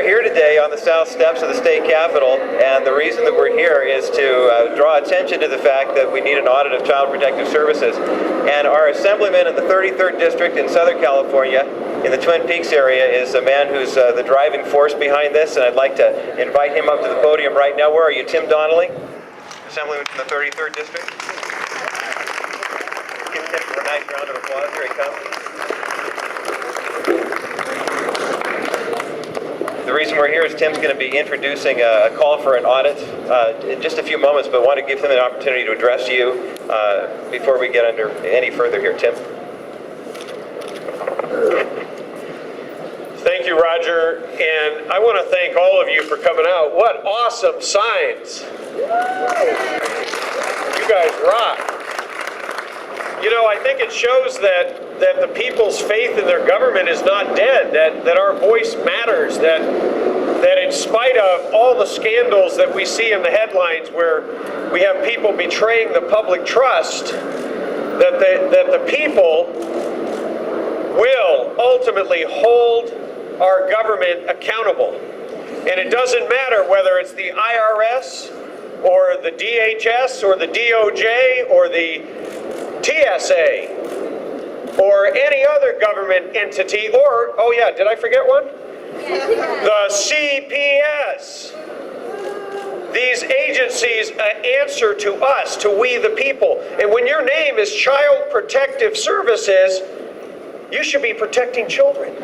here today on the south steps of the state capitol, and the reason that we're here is to draw attention to the fact that we need an audit of child protective services. And our Assemblyman in the 33rd District in Southern California, in the Twin Peaks area, is a man who's the driving force behind this, and I'd like to invite him up to the podium right now. Where are you, Tim Donnelly? Assemblyman from the 33rd District. Give Tim a nice round of applause. Here he comes. The reason we're here is Tim's going to be introducing a call for an audit in just a few moments, but I want to give him an opportunity to address you before we get under any further here. Tim. Thank you, Roger, and I want to thank all of you for coming out. What awesome signs! You guys rock. You know, I think it shows that the people's faith in their government is not dead, that our voice matters, that in spite of all the scandals that we see in the headlines where we have people betraying the public trust, that the people will ultimately hold our government accountable. And it doesn't matter whether it's the IRS or the DHS or the DOJ or the TSA or any other government entity, or, oh yeah, did I forget one? The CPS. These agencies answer to us, to we the people. And when your name is Child Protective Services, you should be protecting children.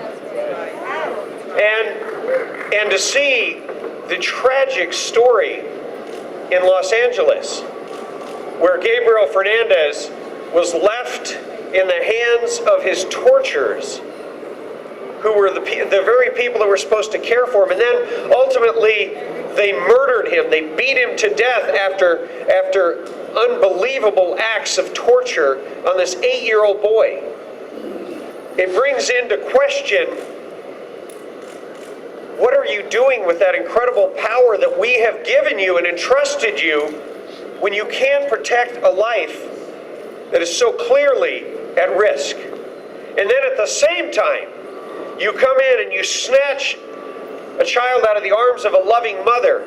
And to see the tragic story in Los Angeles, where Gabriel Fernandez was left in the hands of his torturers, who were the very people that were supposed to care for him, and then ultimately they murdered him. They beat him to death after unbelievable acts of torture on this 8-year-old boy. It brings into question, what are you doing with that incredible power that we have given you and entrusted you when you can't protect a life that is so clearly at risk? And then at the same time, you come in and you snatch a child out of the arms of a loving mother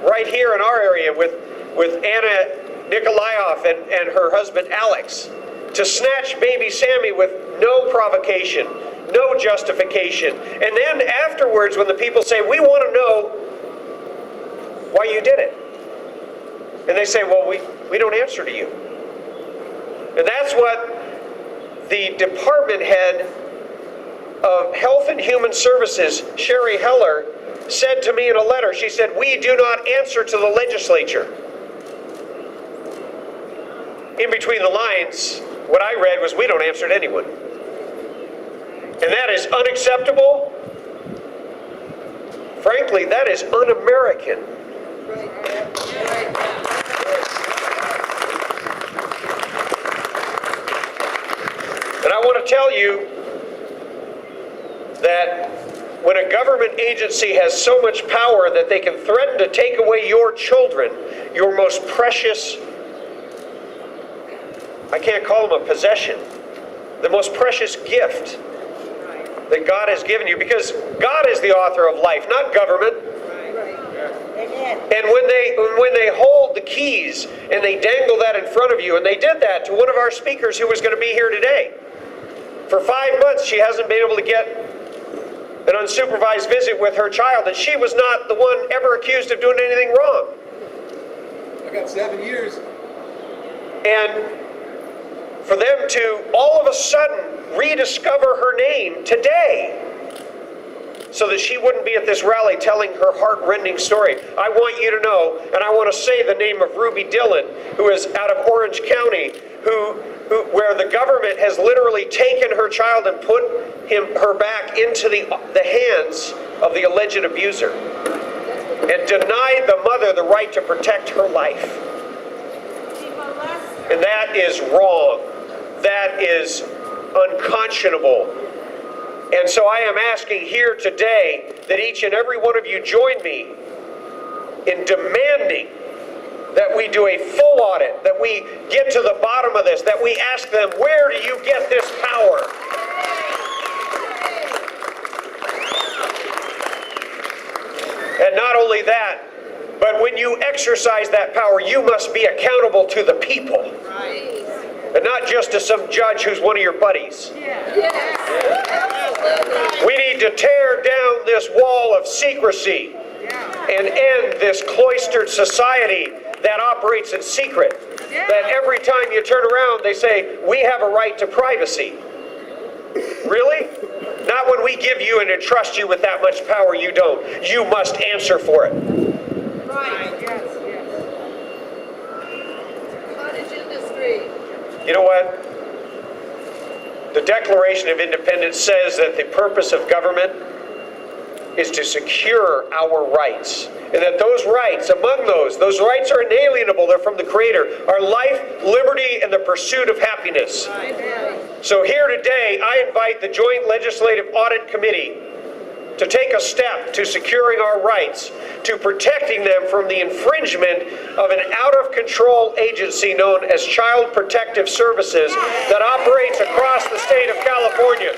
right here in our area with Anna Nikolaev and her husband Alex, to snatch baby Sammy with no provocation, no justification. And then afterwards, when the people say, we want to know why you did it, and they say, well, we don't answer to you. And that's what the department head of Health and Human Services, Sherry Heller, said to me in a letter. She said, we do not answer to the legislature. In between the lines, what I read was, we don't answer to anyone. And that is unacceptable. Frankly, that is un-American. And I want to tell you that when a government agency has so much power that they can threaten to take away your children, your most precious, I can't call them a possession, the most precious gift that God has given you, because God is the author of life, not government. And when they hold the keys and they dangle that in front of you, and they did that to one of our speakers who was going to be here today. For 5 months, she hasn't been able to get an unsupervised visit with her child, and she was not the one ever accused of doing anything wrong. I got 7 years. And for them to all of a sudden rediscover her name today so that she wouldn't be at this rally telling her heart-rending story. I want you to know, and I want to say the name of Ruby Dillon, who is out of Orange County, where the government has literally taken her child and put her back into the hands of the alleged abuser and denied the mother the right to protect her life. And that is wrong. That is unconscionable. And so I am asking here today that each and every one of you join me in demanding that we do a full audit, that we get to the bottom of this, that we ask them, where do you get this power? only that, but when you exercise that power, you must be accountable to the people. And not just to some judge who's one of your buddies. We need to tear down this wall of secrecy and end this cloistered society that operates in secret. That every time you turn around, they say, we have a right to privacy. Really? Not when we give you and entrust you with that much power, you don't. You must answer for it. Right. Yes. Cottage industry. You know what? The Declaration of Independence says that the purpose of government is to secure our rights. And that those rights, among those rights are inalienable, they're from the Creator, are life, liberty, and the pursuit of happiness. So here today, I invite the Joint Legislative Audit Committee to take a step to securing our rights, to protecting them from the infringement of an out-of-control agency known as Child Protective Services that operates across the state of California.